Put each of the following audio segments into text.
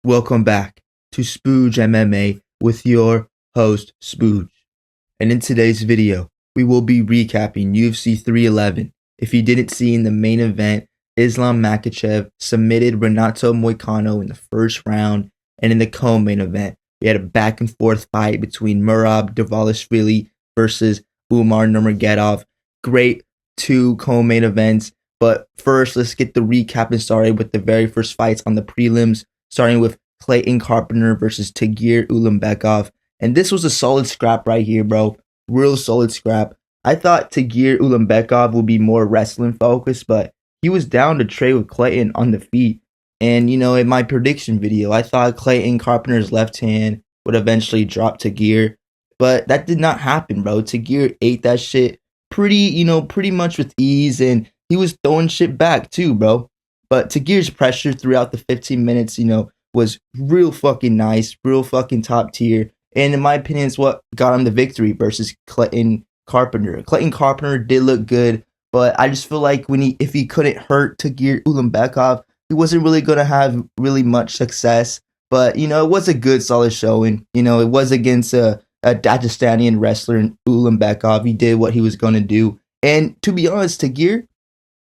Welcome back to Spooge MMA with your host, Spooge. And in today's video, we will be recapping UFC 311. If you didn't see in the main event, Islam Makhachev submitted Renato Moicano in the first round, and in the co-main event, we had a back and forth fight between Merab Dvalishvili versus Umar Nurmagomedov. Great two co-main events, but first let's get the recapping started with the very first fights on the prelims, starting with Clayton Carpenter versus Tagir Ulanbekov. And this was a solid scrap right here, bro. Real solid scrap. I thought Tagir Ulanbekov would be more wrestling focused, but he was down to trade with Clayton on the feet. And, you know, in my prediction video, I thought Clayton Carpenter's left hand would eventually drop Tagir. But that did not happen, bro. Tagir ate that shit pretty much with ease, and he was throwing shit back too, bro. But Tagir's pressure throughout the 15 minutes, was real fucking nice, real fucking top tier. And in my opinion, it's what got him the victory versus Clayton Carpenter. Clayton Carpenter did look good, but I just feel like if he couldn't hurt Tagir Ulanbekov, he wasn't really going to have really much success. But, it was a good, solid showing. It was against a Dagestanian wrestler in Ulanbekov. He did what he was going to do. And to be honest, Tagir,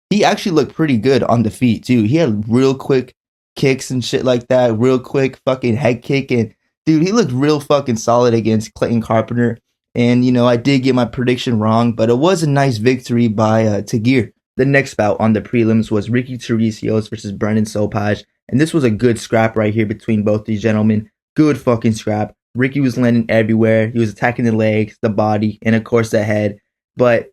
he actually looked pretty good on the feet, too. He had real quick kicks and shit like that. Real quick fucking head kick. And, dude, he looked real fucking solid against Clayton Carpenter. And, I did get my prediction wrong, but it was a nice victory by Tagir. The next bout on the prelims was Ricky Turcios versus Brendan Sopaj. And this was a good scrap right here between both these gentlemen. Good fucking scrap. Ricky was landing everywhere. He was attacking the legs, the body, and of course the head. But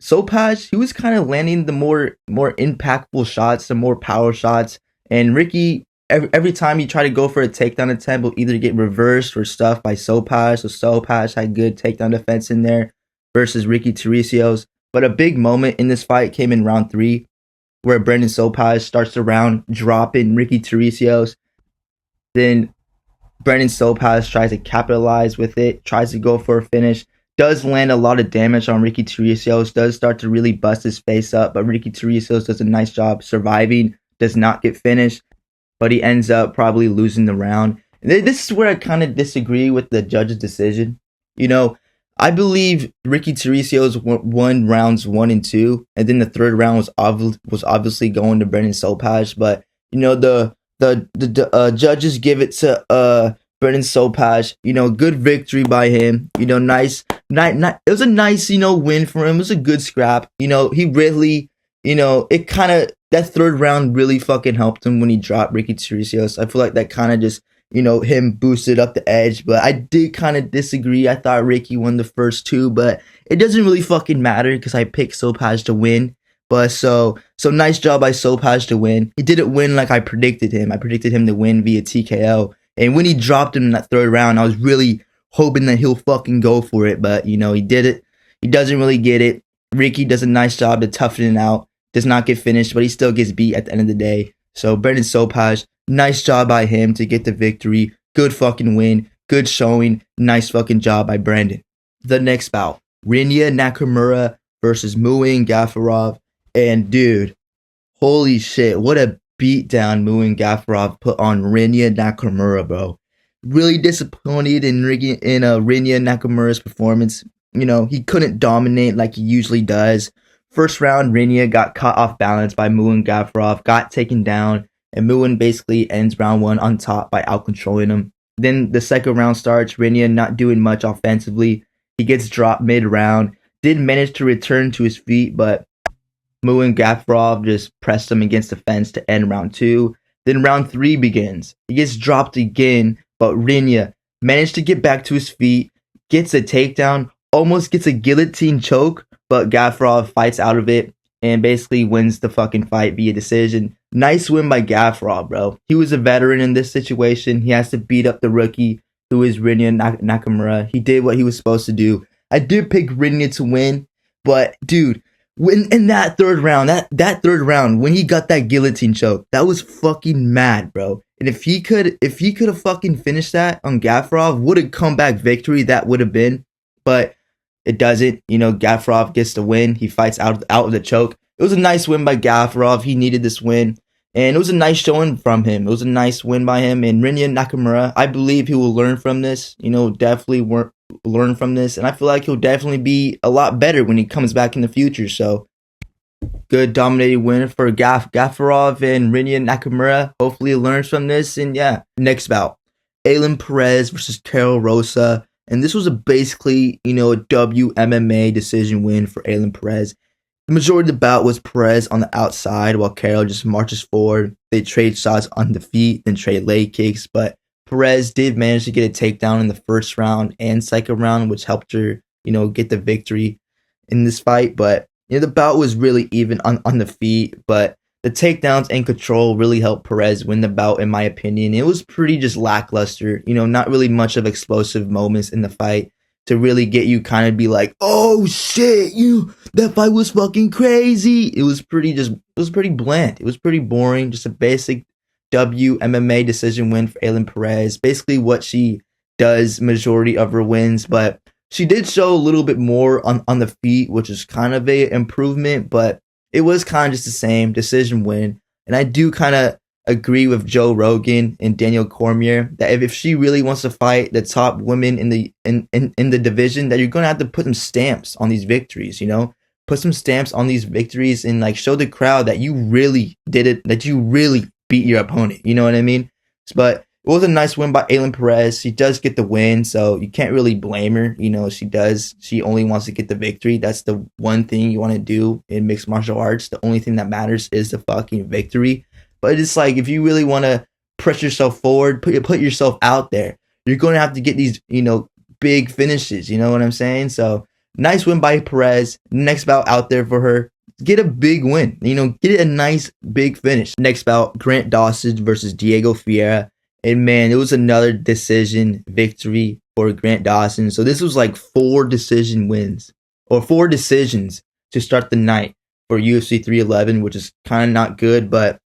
Sopaj, he was kind of landing the more impactful shots, the more power shots. And Ricky, every time he tried to go for a takedown attempt, will either get reversed or stuffed by Sopaj. So Sopaj had good takedown defense in there versus Ricky Turcios. But a big moment in this fight came in round 3, where Brendan Sopaj starts the round dropping Ricky Turcios. Then Brendan Sopaj tries to capitalize with it, tries to go for a finish, does land a lot of damage on Ricky Turcios, does start to really bust his face up, but Ricky Turcios does a nice job surviving, does not get finished, but he ends up probably losing the round. And this is where I kind of disagree with the judge's decision. I believe Ricky Turcios won rounds 1 and 2, and then the third round was obviously going to Brendan Sopaj. But the judges give it to Brendan Sopaj. Good victory by him. Nice. It was a nice win for him. It was a good scrap. He really it kind of, that third round really fucking helped him when he dropped Ricky Turcios. I feel like that kind of just him boosted up the edge, but I did kind of disagree. I thought Ricky won the first 2, but it doesn't really fucking matter because I picked Sopaj to win. But so nice job by Sopaj to win. He didn't win like I predicted him. I predicted him to win via TKO. And when he dropped him in that third round, I was really hoping that he'll fucking go for it. But, he did it. He doesn't really get it. Ricky does a nice job to toughen it out. Does not get finished, but he still gets beat at the end of the day. So Brendan Sopaj, nice job by him to get the victory. Good fucking win. Good showing. Nice fucking job by Brendan. The next bout, Rinya Nakamura versus Muin Gafurov. And dude, holy shit, what a beatdown Muin Gafurov put on Rinya Nakamura, bro. Really disappointed in Rinya Nakamura's performance. He couldn't dominate like he usually does. First round, Rinya got caught off balance by Muin Gafurov, got taken down, and Muin basically ends round 1 on top by out-controlling him. Then the second round starts, Rinya not doing much offensively. He gets dropped mid-round, did manage to return to his feet, but Muin Gafurov just pressed him against the fence to end round 2. Then round 3 begins. He gets dropped again, but Rinya managed to get back to his feet, gets a takedown, almost gets a guillotine choke, but Gafurov fights out of it and basically wins the fucking fight via decision. Nice win by Gafurov, bro. He was a veteran in this situation. He has to beat up the rookie, who is Rinya Nakamura. He did what he was supposed to do. I did pick Rinya to win, but dude, when in that third round, that third round, when he got that guillotine choke, that was fucking mad, bro. And if he could have fucking finished that on Gafurov, what a comeback victory that would have been. But it doesn't. Gafurov gets the win. He fights out of the choke. It was a nice win by Gafurov. He needed this win. And it was a nice showing from him. It was a nice win by him. And Rinya Nakamura, I believe he will learn from this. Definitely learn from this. And I feel like he'll definitely be a lot better when he comes back in the future. So, good dominating win for Gafurov and Rinya Nakamura. Hopefully he learns from this. And yeah, next bout. Ailin Perez versus Carol Rosa. And this was basically, a WMMA decision win for Ailin Perez. The majority of the bout was Perez on the outside while Karol just marches forward. They trade shots on the feet, then trade leg kicks, but Perez did manage to get a takedown in the first round and second round, which helped her, get the victory in this fight. But, the bout was really even on the feet, but the takedowns and control really helped Perez win the bout, in my opinion. It was pretty just lackluster, not really much of explosive moments in the fight to really get you kind of be like, oh shit, that fight was fucking crazy. It was pretty bland. It was pretty boring. Just a basic WMMA decision win for Ailin Perez. Basically what she does majority of her wins, but she did show a little bit more on the feet, which is kind of a improvement, but it was kind of just the same decision win. And I do kind of agree with Joe Rogan and Daniel Cormier that if she really wants to fight the top women in the division, that you're going to have to put some stamps on these victories, put some stamps on these victories and like show the crowd that you really did it, that you really beat your opponent. You know what I mean? But it was a nice win by Ailin Perez. She does get the win, so you can't really blame her. She only wants to get the victory. That's the one thing you want to do in mixed martial arts. The only thing that matters is the fucking victory. But it's like, if you really want to press yourself forward, put yourself out there, you're going to have to get these, big finishes. You know what I'm saying? So, nice win by Perez. Next bout out there for her. Get a big win. Get a nice big finish. Next bout, Grant Dawson versus Diego Ferreira. And man, it was another decision victory for Grant Dawson. So this was like 4 decision wins, or 4 decisions to start the night for UFC 311, which is kind of not good, but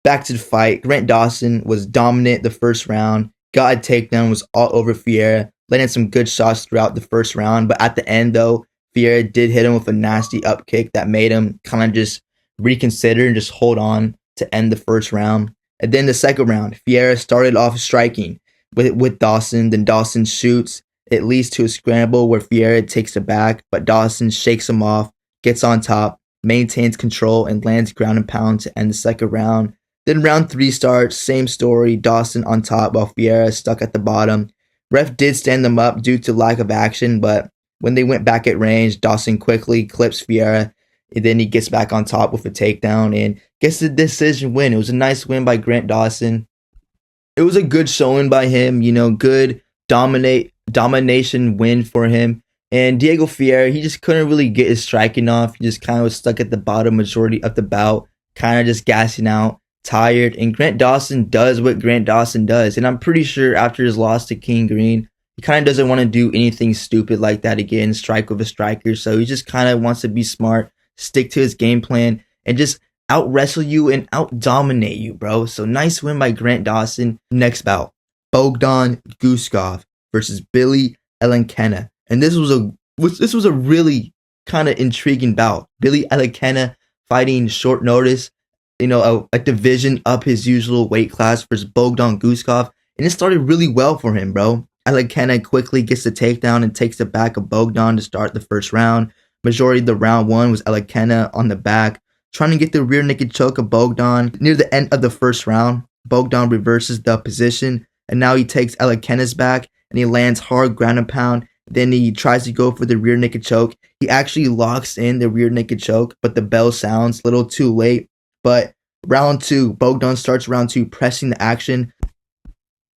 back to the fight. Grant Dawson was dominant the first round, got a takedown, was all over Ferreira, landed some good shots throughout the first round. But at the end, though, Ferreira did hit him with a nasty up kick that made him kind of just reconsider and just hold on to end the first round. And then the second round, Ferreira started off striking with Dawson. Then Dawson shoots. It leads to a scramble where Ferreira takes it back, but Dawson shakes him off, gets on top, maintains control, and lands ground and pound to end the second round. Then round 3 starts, same story, Dawson on top while Ferreira stuck at the bottom. Ref did stand them up due to lack of action, but when they went back at range, Dawson quickly clips Ferreira, and then he gets back on top with a takedown and gets the decision win. It was a nice win by Grant Dawson. It was a good showing by him, good domination win for him. And Diego Ferreira, he just couldn't really get his striking off. He just kind of was stuck at the bottom majority of the bout, kind of just gassing out, tired. And Grant Dawson does what Grant Dawson does. And I'm pretty sure after his loss to King Green, he kind of doesn't want to do anything stupid like that again, strike with a striker. So he just kind of wants to be smart, stick to his game plan, and just out wrestle you and out dominate you, bro. So nice win by Grant Dawson. Next bout, Bogdan Guskov versus Billy Elekana. And this was a really kind of intriguing bout. Billy Elekana fighting short notice, a division up his usual weight class versus Bogdan Guskov. And it started really well for him, bro. Elekana quickly gets the takedown and takes it back of Bogdan to start the first round. Majority of the round 1 was Elekana on the back, trying to get the rear naked choke of Bogdan. Near the end of the first round, Bogdan reverses the position, and now he takes Elekana's back, and he lands hard ground and pound. Then he tries to go for the rear naked choke. He actually locks in the rear naked choke, but the bell sounds a little too late. But round 2, Bogdan starts round 2 pressing the action,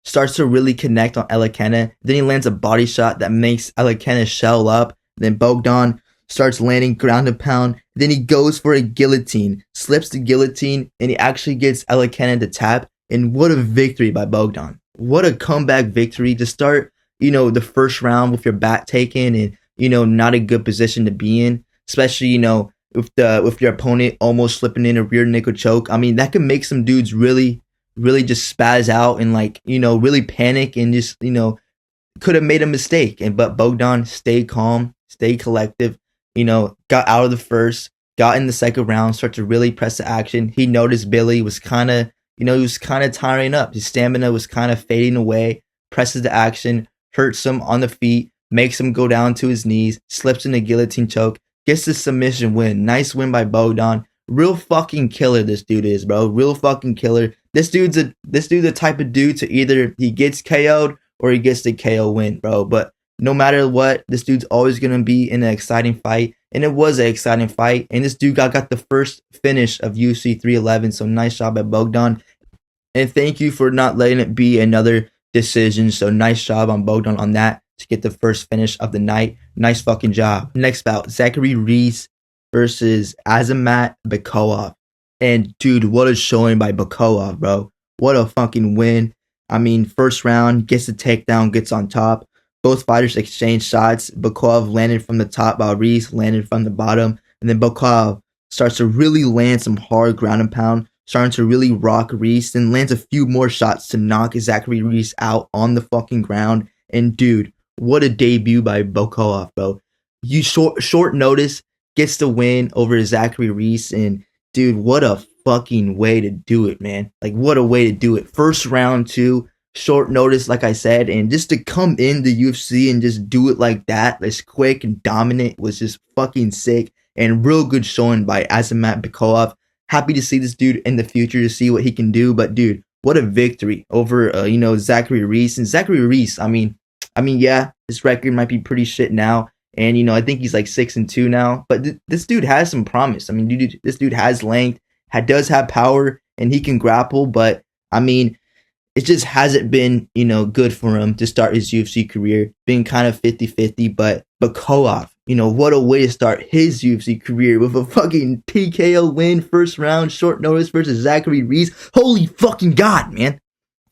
starts to really connect on Elekana. Then he lands a body shot that makes Elekana shell up. Then Bogdan starts landing ground and pound. Then he goes for a guillotine, slips the guillotine, and he actually gets Elekana to tap. And what a victory by Bogdan. What a comeback victory to start, the first round with your back taken and, not a good position to be in. Especially, with your opponent almost slipping in a rear naked choke. I mean, that can make some dudes really just spaz out and really panic and just, could have made a mistake. But Bogdan stayed calm, stayed collective, got out of the first, got in the second round, started to really press the action. He noticed Billy was kind of, he was kind of tiring up. His stamina was kind of fading away. Presses the action, hurts him on the feet, makes him go down to his knees, slips in a guillotine choke, gets the submission win. Nice win by Bogdan. Real fucking killer this dude is, bro. Real fucking killer. This dude's the type of dude to either he gets KO'd or he gets the KO win, bro. But no matter what, this dude's always going to be in an exciting fight. And it was an exciting fight. And this dude got the first finish of UFC 311. So nice job at Bogdan. And thank you for not letting it be another decision. So nice job on Bogdan on that to get the first finish of the night. Nice fucking job. Next bout, Zachary Reese versus Azmat Bekoev. And dude, what a showing by Bekoev, bro. What a fucking win. I mean, first round, gets the takedown, gets on top. Both fighters exchanged shots. Bekoev landed from the top while Reese landed from the bottom. And then Bekoev starts to really land some hard ground and pound, starting to really rock Reese, and lands a few more shots to knock Zachary Reese out on the fucking ground. And dude, what a debut by Bekoev, bro. You short notice, gets the win over Zachary Reese, and dude, what a fucking way to do it, man. Like, what a way to do it. First round, too. Short notice, like I said, and just to come in the UFC and just do it like that, this quick and dominant, was just fucking sick, and real good showing by Azmat Bekoev. Happy to see this dude in the future, to see what he can do. But dude, what a victory over Zachary Reese. And Zachary Reese, I mean, yeah, his record might be pretty shit now, and I think he's like 6-2 now. But this dude has some promise. I mean, this dude has length, does have power, and he can grapple. But I mean, it just hasn't been, good for him to start his UFC career, being kind of 50-50. But Bekoev, what a way to start his UFC career with a fucking TKO win, first round, short notice versus Zachary Reese. Holy fucking God, man.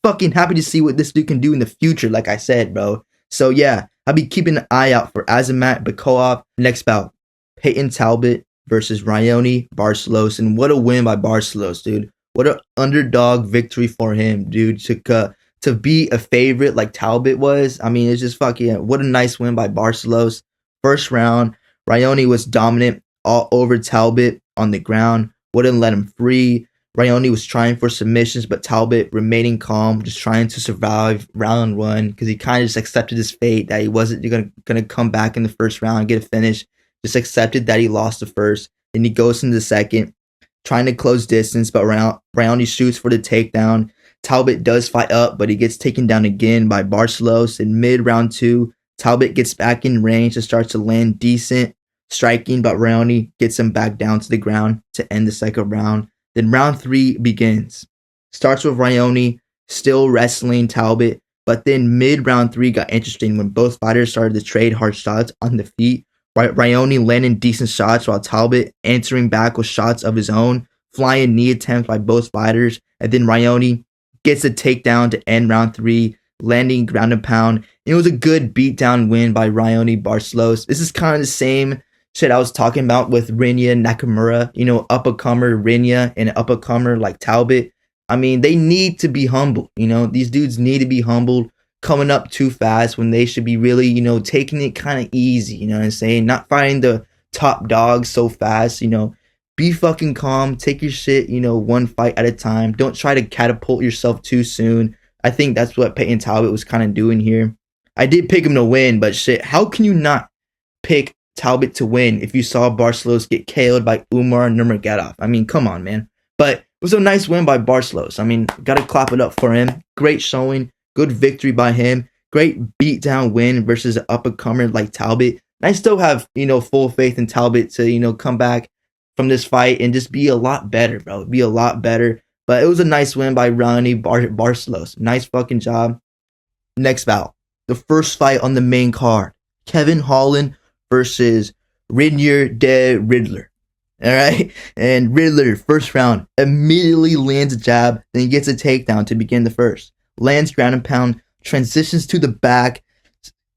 Fucking happy to see what this dude can do in the future, like I said, bro. So yeah, I'll be keeping an eye out for Azmat Bekoev. Next bout, Payton Talbott versus Raoni Barcelos. And what a win by Barcelos, dude. What an underdog victory for him, dude. To be a favorite like Talbott was, I mean, it's just fucking, what a nice win by Barcelos. First round, Raoni was dominant all over Talbott on the ground. Wouldn't let him free. Raoni was trying for submissions, but Talbott remaining calm, just trying to survive round one, because he kind of just accepted his fate that he wasn't gonna come back in the first round and get a finish. Just accepted that he lost the first. Then he goes into the second, trying to close distance, but Raoni shoots for the takedown. Talbott does fight up, but he gets taken down again by Barcelos. In mid-round 2, Talbott gets back in range and starts to land decent striking, but Raoni gets him back down to the ground to end the second round. Then round 3 begins. Starts with Raoni still wrestling Talbott, but then mid-round 3 got interesting when both fighters started to trade hard shots on the feet. Raoni landing decent shots while Talbott answering back with shots of his own, flying knee attempts by both fighters, and then Raoni gets a takedown to end round 3, landing ground and pound. It was a good beatdown win by Raoni Barcelos. This is kind of the same shit I was talking about with Rinya and Nakamura, up-and-comer Rinya and an up-and-comer like Talbott. I mean, they need to be humbled, these dudes need to be humbled, coming up too fast when they should be really, taking it kind of easy, you know what I'm saying? Not fighting the top dogs so fast, be fucking calm, take your shit, one fight at a time. Don't try to catapult yourself too soon. I think that's what Payton Talbott was kind of doing here. I did pick him to win, but shit, how can you not pick Talbott to win if you saw Barcelos get KO'd by Umar Nurmagomedov? I mean, come on, man. But it was a nice win by Barcelos. I mean, gotta clap it up for him. Great showing. Good victory by him. Great beatdown win versus an up-and-comer like Talbott. And I still have, full faith in Talbott to, come back from this fight and just be a lot better, bro. Be a lot better. But it was a nice win by Raoni Barcelos. Nice fucking job. Next bout. The first fight on the main card. Kevin Holland versus Rinya de Riddler. Alright? And Riddler, first round, immediately lands a jab, then he gets a takedown to begin the first. Lands ground and pound, transitions to the back,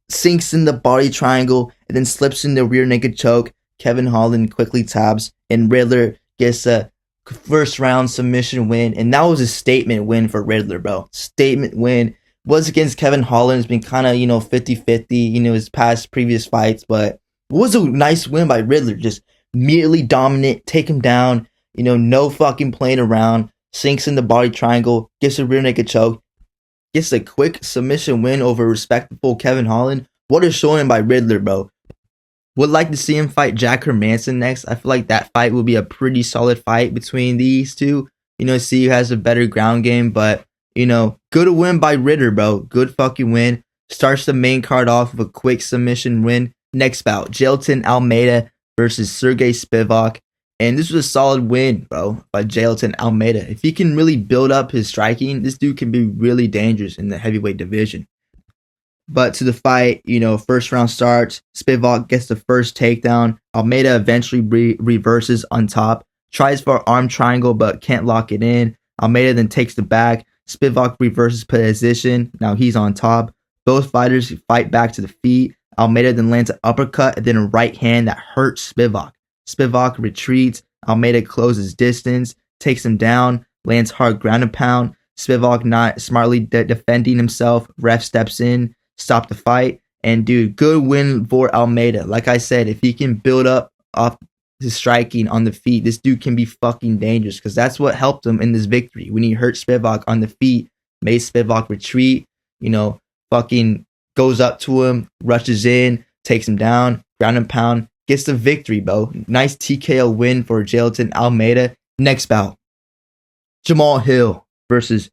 sinks in the body triangle, and then slips in the rear naked choke. Kevin Holland quickly taps, and Riddler gets a first round submission win. And that was a statement win for Riddler, bro. Statement win. Was against Kevin Holland. It's been kind of, 50-50, his previous fights, but it was a nice win by Riddler. Just immediately dominant, take him down, no fucking playing around, sinks in the body triangle, gets a rear naked choke, gets a quick submission win over respectable Kevin Holland. What a showing by Riddler, bro. Would like to see him fight Jack Hermanson next. I feel like that fight will be a pretty solid fight between these two. See who has a better ground game, but, good win by Riddler, bro. Good fucking win. Starts the main card off with a quick submission win. Next bout, Jailton Almeida versus Sergey Spivak. And this was a solid win, bro, by Jailton Almeida. If he can really build up his striking, this dude can be really dangerous in the heavyweight division. But to the fight, first round starts. Spivak gets the first takedown. Almeida eventually reverses on top. Tries for an arm triangle, but can't lock it in. Almeida then takes the back. Spivak reverses position. Now he's on top. Both fighters fight back to the feet. Almeida then lands an uppercut and then a right hand that hurts Spivak. Spivak retreats. Almeida closes distance, takes him down, lands hard ground and pound. Spivak not smartly defending himself. Ref steps in, stop the fight. And dude, good win for Almeida. Like I said, if he can build up off his striking on the feet, this dude can be fucking dangerous, because that's what helped him in this victory. When he hurt Spivak on the feet, made Spivak retreat, fucking goes up to him, rushes in, takes him down, ground and pound, gets the victory, bro. Nice TKO win for Jailton Almeida. Next bout, Jamal Hill versus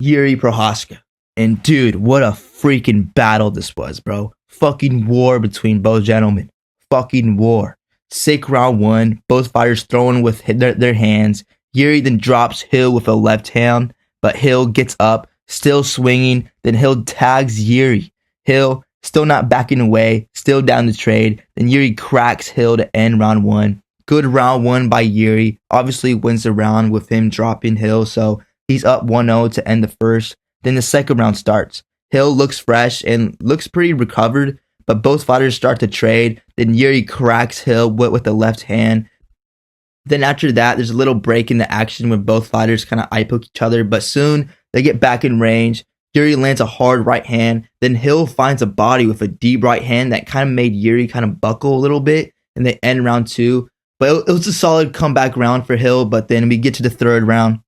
Yuri Prochazka. And dude, what a freaking battle this was, bro. Fucking war between both gentlemen. Fucking war. Sick round one. Both fighters throwing with their hands. Yuri then drops Hill with a left hand, but Hill gets up, still swinging. Then Hill tags Yuri. Hill still not backing away, still down the trade. Then Yuri cracks Hill to end round one. Good round one by Yuri. Obviously wins the round with him dropping Hill, so he's up 1-0 to end the first. Then the second round starts. Hill looks fresh and looks pretty recovered, but both fighters start to trade. Then Yuri cracks Hill with the left hand. Then after that, there's a little break in the action where both fighters kind of eye poke each other, but soon they get back in range. Yuri lands a hard right hand. Then Hill finds a body with a deep right hand that kind of made Yuri kind of buckle a little bit, and they end round two. But it was a solid comeback round for Hill, but then we get to the third round.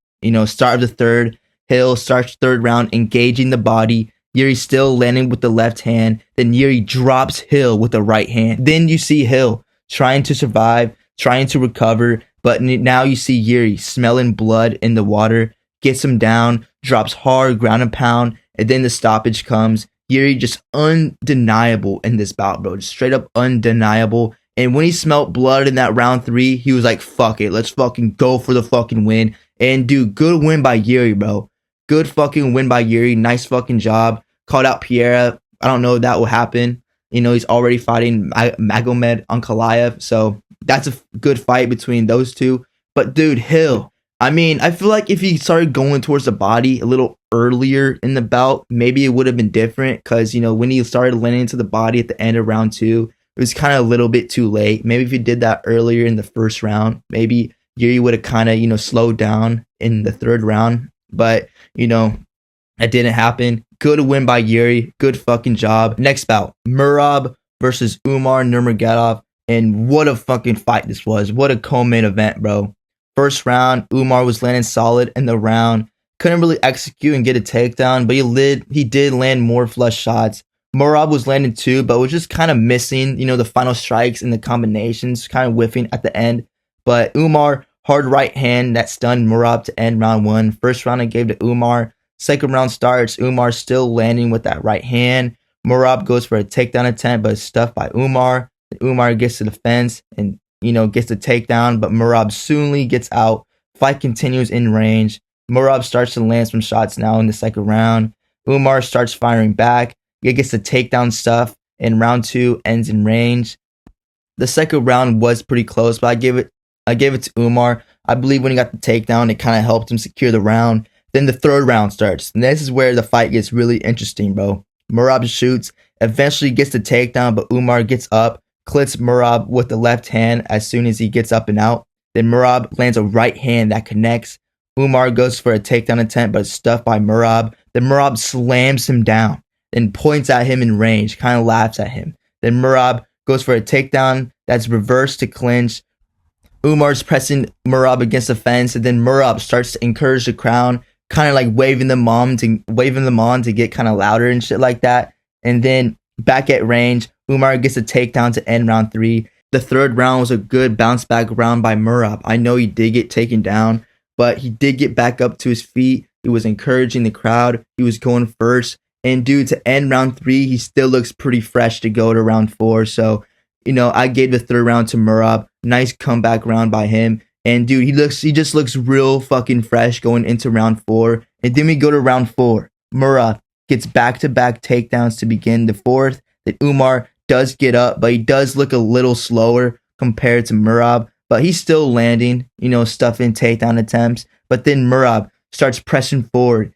Start of the third. Hill starts third round, engaging the body. Yuri still landing with the left hand. Then Yuri drops Hill with the right hand. Then you see Hill trying to survive, trying to recover. But now you see Yuri smelling blood in the water. Gets him down, drops hard ground and pound. And then the stoppage comes. Yuri just undeniable in this bout, bro. Just straight up undeniable. And when he smelled blood in that round three, he was like, fuck it. Let's fucking go for the fucking win. And dude, good win by Yuri, bro. Good fucking win by Yuri. Nice fucking job. Called out Pierre. I don't know if that will happen. He's already fighting Magomed Ankalaev. So that's a good fight between those two. But dude, Hill. I feel like if he started going towards the body a little earlier in the bout, maybe it would have been different. Because, when he started landing into the body at the end of round two, it was kind of a little bit too late. Maybe if he did that earlier in the first round, maybe Yuri would have kind of, slowed down in the third round. But, that didn't happen. Good win by Yuri. Good fucking job. Next bout, Merab versus Umar Nurmagomedov. And what a fucking fight this was. What a co-main event, bro. First round, Umar was landing solid in the round. Couldn't really execute and get a takedown, but he did land more flush shots. Merab was landing too, but was just kind of missing, the final strikes and the combinations, kind of whiffing at the end. But Umar, hard right hand that stunned Merab to end round one. First round I gave to Umar. Second round starts, Umar still landing with that right hand. Merab goes for a takedown attempt, but is stuffed by Umar. Umar gets to the fence and, gets the takedown, but Merab soonly gets out. Fight continues in range. Merab starts to land some shots now in the second round. Umar starts firing back. He gets the takedown stuff, and round two ends in range. The second round was pretty close, but I gave it to Umar. I believe when he got the takedown, it kind of helped him secure the round. Then the third round starts, and this is where the fight gets really interesting, bro. Merab shoots, eventually gets the takedown, but Umar gets up, clips Merab with the left hand as soon as he gets up and out. Then Merab lands a right hand that connects. Umar goes for a takedown attempt, but is stuffed by Merab. Then Merab slams him down, then points at him in range, kind of laughs at him. Then Merab goes for a takedown that's reversed to clinch. Umar's pressing Merab against the fence, and then Merab starts to encourage the crowd, kind of like waving them on to get kind of louder and shit like that. And then back at range, Umar gets a takedown to end round 3. The third round was a good bounce back round by Merab. I know he did get taken down, but he did get back up to his feet. He was encouraging the crowd. He was going first. And dude, to end round 3, he still looks pretty fresh to go to round 4. So, I gave the third round to Merab. Nice comeback round by him. And dude, he just looks real fucking fresh going into round 4. And then we go to round 4. Merab gets back-to-back takedowns to begin the 4th. Then Umar does get up, but he does look a little slower compared to Merab. But he's still landing, stuffing takedown attempts. But then Merab starts pressing forward.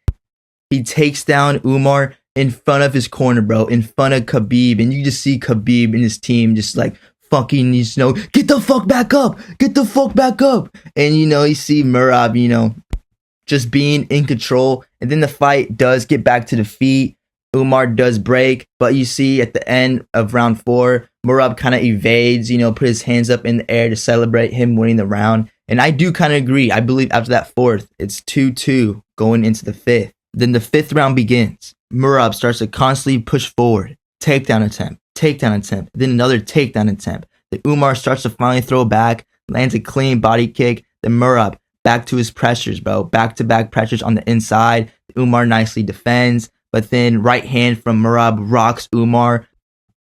He takes down Umar in front of his corner, bro, in front of Khabib. And you just see Khabib and his team just like fucking, get the fuck back up. Get the fuck back up. And, you see Merab, just being in control. And then the fight does get back to the feet. Umar does break. But you see at the end of round 4, Merab kind of evades, put his hands up in the air to celebrate him winning the round. And I do kind of agree. I believe after that 4th, it's 2-2 going into the 5th. Then the 5th round begins. Merab starts to constantly push forward. Takedown attempt. Then another takedown attempt. Then Umar starts to finally throw back, lands a clean body kick. Then Merab back to his pressures, bro. Back-to-back pressures on the inside. Umar nicely defends. But then right hand from Merab rocks Umar.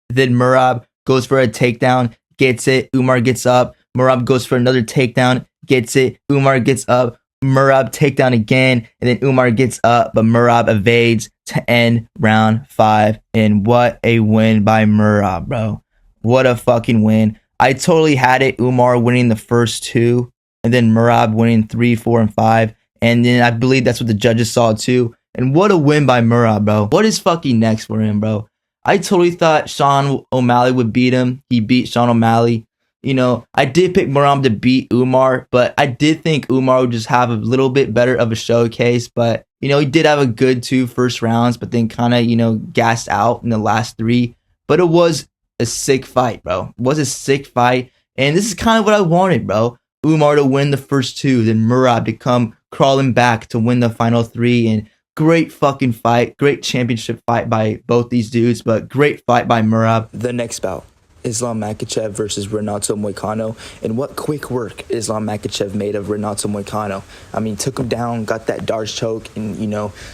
Then Merab goes for a takedown, gets it. Umar gets up. Merab goes for another takedown, gets it. Umar gets up. Merab takedown again, and then Umar gets up, but Merab evades to end round 5. And what a win by Merab, bro. What a fucking win. I totally had it, Umar winning the first 2, and then Merab winning 3, 4, and 5. And then I believe that's what the judges saw too. And what a win by Merab, bro. What is fucking next for him, bro? I totally thought Sean O'Malley would beat him. He beat Sean O'Malley. I did pick Merab to beat Umar, but I did think Umar would just have a little bit better of a showcase. But, he did have a good 2 first rounds, but then kind of, gassed out in the last 3. But it was a sick fight, bro. It was a sick fight. And this is kind of what I wanted, bro. Umar to win the first 2, then Merab to come crawling back to win the final 3. And great fucking fight. Great championship fight by both these dudes, but great fight by Merab. The next bout. Islam Makhachev versus Renato Moicano. And what quick work Islam Makhachev made of Renato Moicano. I mean, took him down, got that darts choke, and,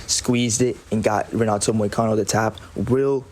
squeezed it and got Renato Moicano to tap. Real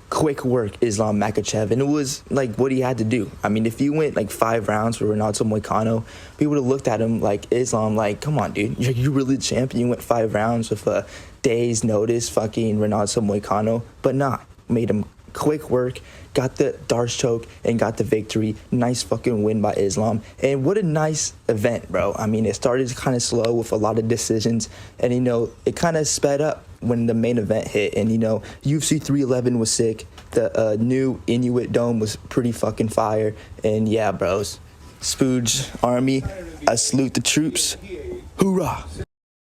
quick work, Islam Makhachev. And it was, what he had to do. I mean, if you went, 5 rounds for Renato Moicano, people would have looked at him like, Islam, come on, dude. You're really the champion. You went 5 rounds with a day's notice, fucking Renato Moicano. But nah, made him quick work, got the darts choke, and got the victory. Nice fucking win by Islam. And what a nice event, bro. I mean, it started kind of slow with a lot of decisions, and, it kind of sped up when the main event hit. And, UFC 311 was sick. The new Inuit Dome was pretty fucking fire. And, yeah, bros. Spooge Army, I salute the troops. Hoorah!